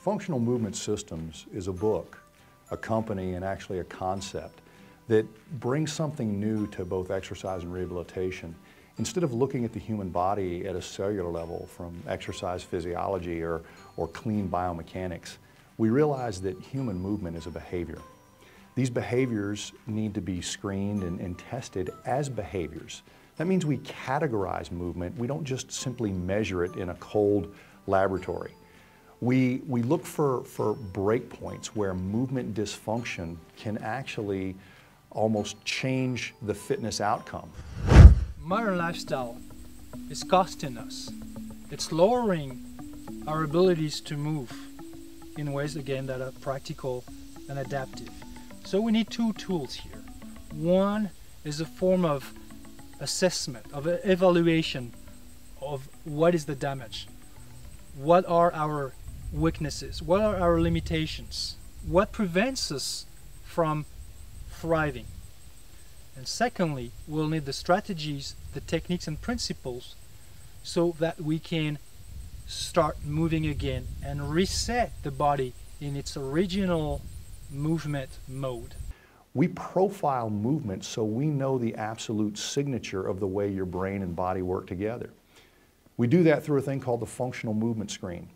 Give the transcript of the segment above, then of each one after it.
Functional Movement Systems is a book, a company, and actually a concept that brings something new to both exercise and rehabilitation. Instead of looking at the human body at a cellular level from exercise physiology or clean biomechanics, we realize that human movement is a behavior. These behaviors need to be screened and tested as behaviors. That means we categorize movement. We don't just simply measure it in a cold laboratory. We look for breakpoints where movement dysfunction can actually almost change the fitness outcome. Modern lifestyle is costing us. It's lowering our abilities to move in ways, again, that are practical and adaptive. So we need two tools here. One is a form of assessment, of evaluation of what is the damage. What are our weaknesses? What are our limitations? What prevents us from thriving? And secondly, we'll need the strategies, the techniques and principles so that we can start moving again and reset the body in its original movement mode. We profile movement so we know the absolute signature of the way your brain and body work together. We do that through a thing called the Functional Movement Screen.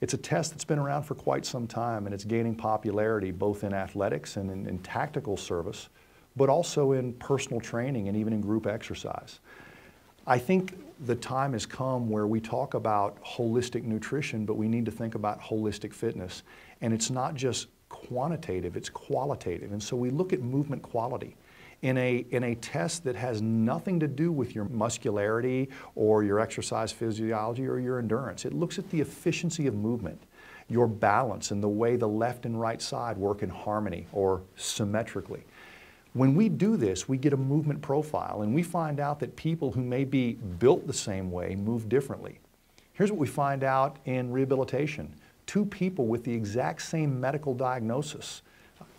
It's a test that's been around for quite some time, and it's gaining popularity both in athletics and in tactical service, but also in personal training and even in group exercise. I think the time has come where we talk about holistic nutrition, but we need to think about holistic fitness. And it's not just quantitative, it's qualitative. And so we look at movement quality in a test that has nothing to do with your muscularity or your exercise physiology or your endurance. It looks at the efficiency of movement, your balance, and the way the left and right side work in harmony or symmetrically. When we do this, we get a movement profile, and we find out that people who may be built the same way move differently. Here's what we find out in rehabilitation. Two people with the exact same medical diagnosis,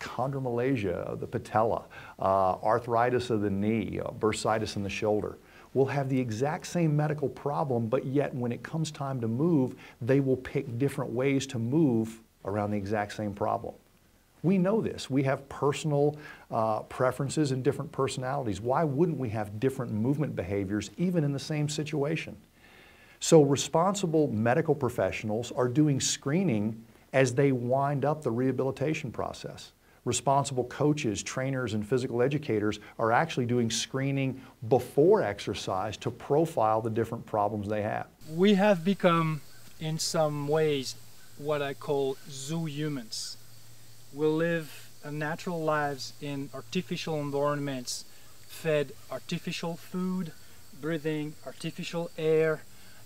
chondromalacia of the patella, arthritis of the knee, bursitis in the shoulder, will have the exact same medical problem, but yet when it comes time to move, they will pick different ways to move around the exact same problem. We know this. We have personal preferences and different personalities. Why wouldn't we have different movement behaviors even in the same situation? So responsible medical professionals are doing screening as they wind up the rehabilitation process. Responsible coaches, trainers, and physical educators are actually doing screening before exercise to profile the different problems they have. We have become, in some ways, what I call zoo humans. We live natural lives in artificial environments, fed artificial food, breathing artificial air,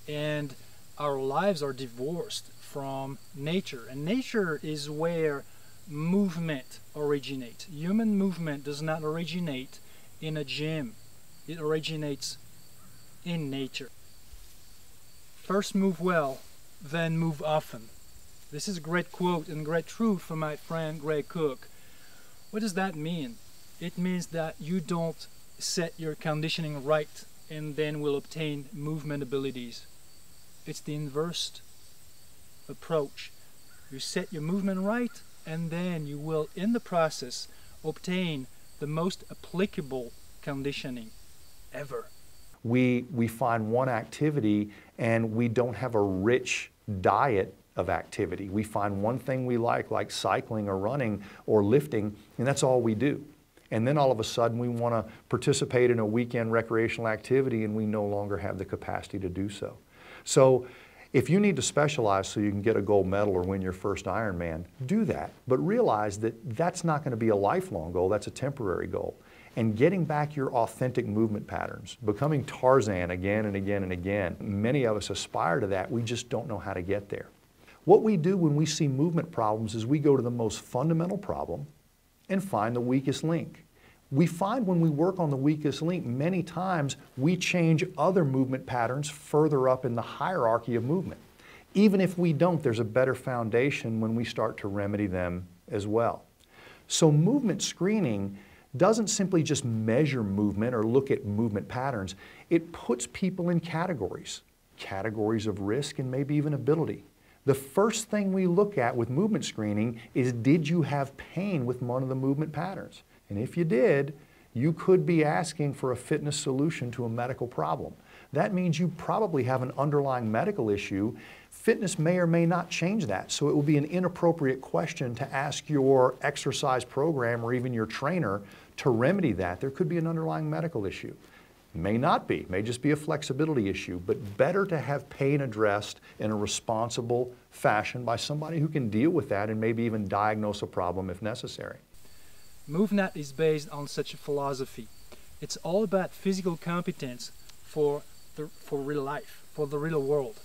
and our lives are divorced from nature. And nature is where movement originates. Human movement does not originate in a gym. It originates in nature. First move well, then move often. This is a great quote and great truth from my friend Greg Cook. What does that mean? It means that you don't set your conditioning right and then will obtain movement abilities. It's the inverse approach. You set your movement right and then you will, in the process, obtain the most applicable conditioning ever. We find one activity and we don't have a rich diet of activity. We find one thing we like cycling or running or lifting, and that's all we do. And then all of a sudden we want to participate in a weekend recreational activity and we no longer have the capacity to do so. So if you need to specialize so you can get a gold medal or win your first Ironman, do that. But realize that that's not going to be a lifelong goal, that's a temporary goal. And getting back your authentic movement patterns, becoming Tarzan again and again and again. Many of us aspire to that, we just don't know how to get there. What we do when we see movement problems is we go to the most fundamental problem and find the weakest link. We find when we work on the weakest link, many times we change other movement patterns further up in the hierarchy of movement. Even if we don't, there's a better foundation when we start to remedy them as well. So movement screening doesn't simply just measure movement or look at movement patterns. It puts people in categories of risk and maybe even ability. The first thing we look at with movement screening is, did you have pain with one of the movement patterns? And if you did, you could be asking for a fitness solution to a medical problem. That means you probably have an underlying medical issue. Fitness may or may not change that, so it will be an inappropriate question to ask your exercise program or even your trainer to remedy that. There could be an underlying medical issue. May not be, may just be a flexibility issue, but better to have pain addressed in a responsible fashion by somebody who can deal with that and maybe even diagnose a problem if necessary. MoveNet is based on such a philosophy. It's all about physical competence for real life, for the real world.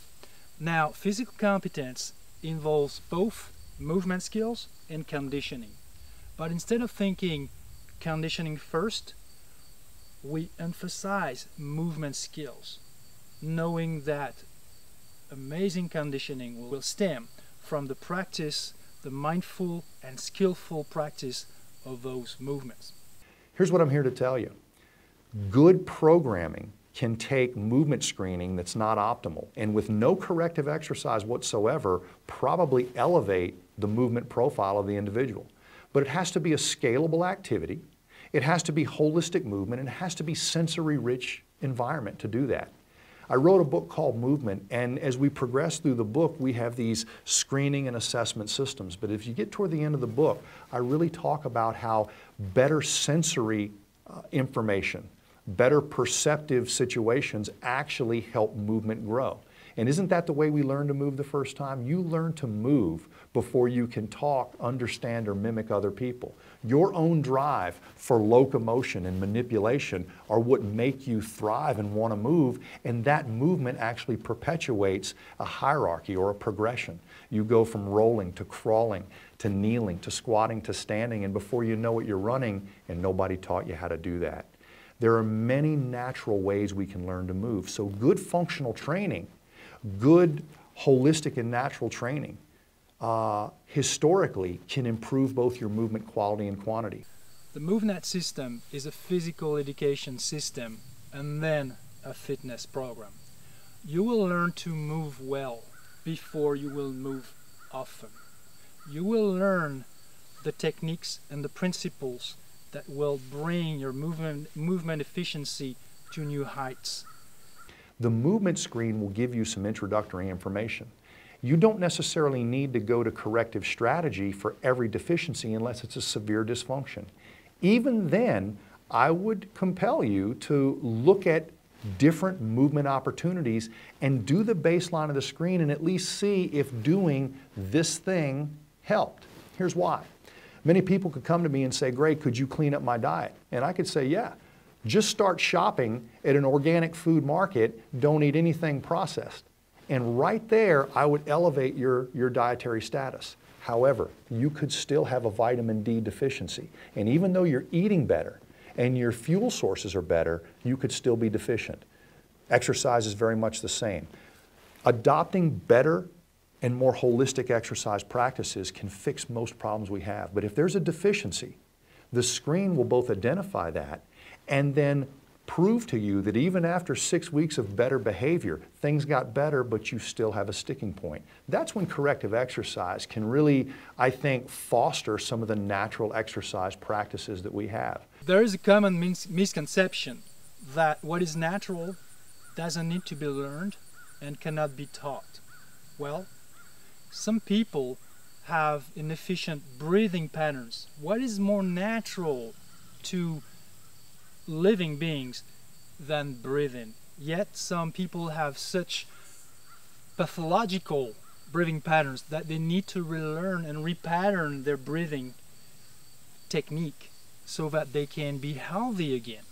Now, physical competence involves both movement skills and conditioning. But instead of thinking conditioning first, we emphasize movement skills, knowing that amazing conditioning will stem from the practice, the mindful and skillful practice of those movements. Here's what I'm here to tell you. Good programming can take movement screening that's not optimal and with no corrective exercise whatsoever probably elevate the movement profile of the individual. But it has to be a scalable activity, it has to be holistic movement, and it has to be sensory-rich environment to do that. I wrote a book called Movement, and as we progress through the book, we have these screening and assessment systems. But if you get toward the end of the book, I really talk about how better sensory information, better perceptive situations actually help movement grow. And isn't that the way we learn to move the first time? You learn to move before you can talk, understand, or mimic other people. Your own drive for locomotion and manipulation are what make you thrive and want to move, and that movement actually perpetuates a hierarchy or a progression. You go from rolling to crawling to kneeling to squatting to standing, and before you know it, you're running, and nobody taught you how to do that. There are many natural ways we can learn to move. So good functional training, good holistic and natural training, historically can improve both your movement quality and quantity. The MoveNet system is a physical education system and then a fitness program. You will learn to move well before you will move often. You will learn the techniques and the principles that will bring your movement efficiency to new heights. The movement screen will give you some introductory information. You don't necessarily need to go to corrective strategy for every deficiency unless it's a severe dysfunction. Even then, I would compel you to look at different movement opportunities and do the baseline of the screen and at least see if doing this thing helped. Here's why. Many people could come to me and say, "Greg, could you clean up my diet?" And I could say, yeah. Just start shopping at an organic food market, don't eat anything processed. And right there, I would elevate your dietary status. However, you could still have a vitamin D deficiency. And even though you're eating better and your fuel sources are better, you could still be deficient. Exercise is very much the same. Adopting better and more holistic exercise practices can fix most problems we have. But if there's a deficiency, the screen will both identify that and then prove to you that even after 6 weeks of better behavior, things got better, but you still have a sticking point. That's when corrective exercise can really, I think, foster some of the natural exercise practices that we have. There is a common misconception that what is natural doesn't need to be learned and cannot be taught. Well, some people have inefficient breathing patterns. What is more natural to living beings than breathing? Yet some people have such pathological breathing patterns that they need to relearn and repattern their breathing technique so that they can be healthy again.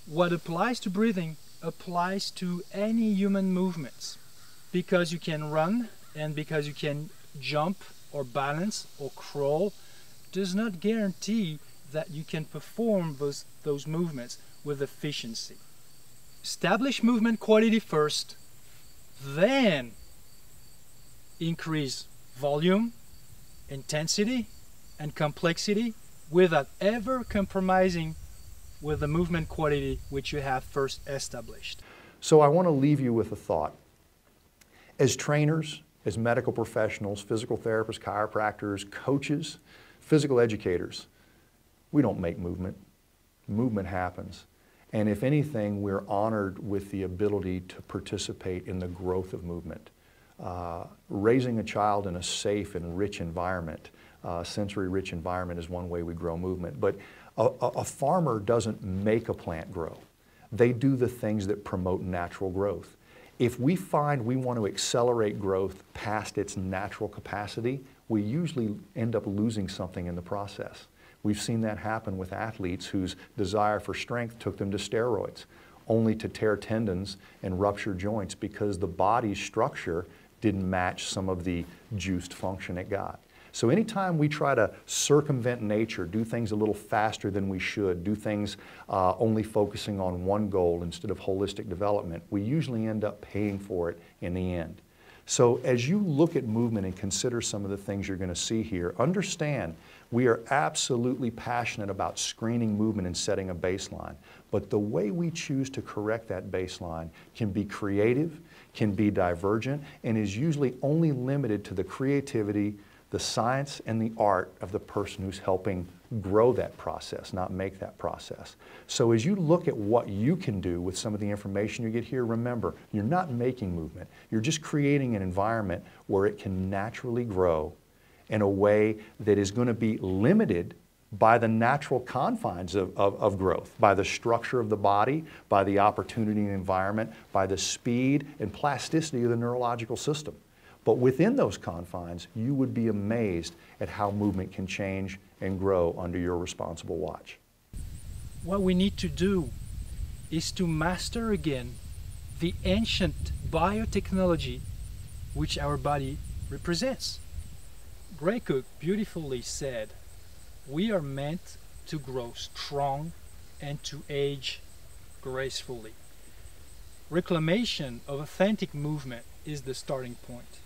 What applies to breathing applies to any human movements. Because you can run and because you can jump or balance or crawl does not guarantee that you can perform those movements with efficiency. Establish movement quality first, then increase volume, intensity, and complexity without ever compromising with the movement quality which you have first established. So I want to leave you with a thought. As trainers, as medical professionals, physical therapists, chiropractors, coaches, physical educators, we don't make movement. Movement happens. And if anything, we're honored with the ability to participate in the growth of movement. Raising a child in a safe and rich environment, sensory-rich environment, is one way we grow movement. But a farmer doesn't make a plant grow. They do the things that promote natural growth. If we find we want to accelerate growth past its natural capacity, we usually end up losing something in the process. We've seen that happen with athletes whose desire for strength took them to steroids, only to tear tendons and rupture joints because the body's structure didn't match some of the juiced function it got. So anytime we try to circumvent nature, do things a little faster than we should, do things only focusing on one goal instead of holistic development, we usually end up paying for it in the end. So as you look at movement and consider some of the things you're going to see here, understand we are absolutely passionate about screening movement and setting a baseline. But the way we choose to correct that baseline can be creative, can be divergent, and is usually only limited to the creativity, the science, and the art of the person who's helping grow that process, not make that process. So as you look at what you can do with some of the information you get here, remember, you're not making movement. You're just creating an environment where it can naturally grow in a way that is going to be limited by the natural confines of growth, by the structure of the body, by the opportunity and environment, by the speed and plasticity of the neurological system. But within those confines, you would be amazed at how movement can change and grow under your responsible watch. What we need to do is to master again the ancient biotechnology which our body represents. Gray Cook beautifully said, "We are meant to grow strong and to age gracefully." Reclamation of authentic movement is the starting point.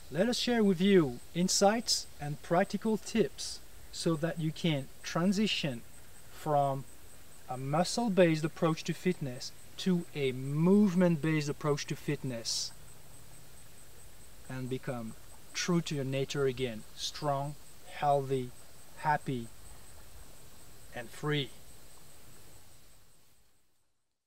Let us share with you insights and practical tips so that you can transition from a muscle-based approach to fitness to a movement-based approach to fitness and become true to your nature again, strong, healthy, happy, and free.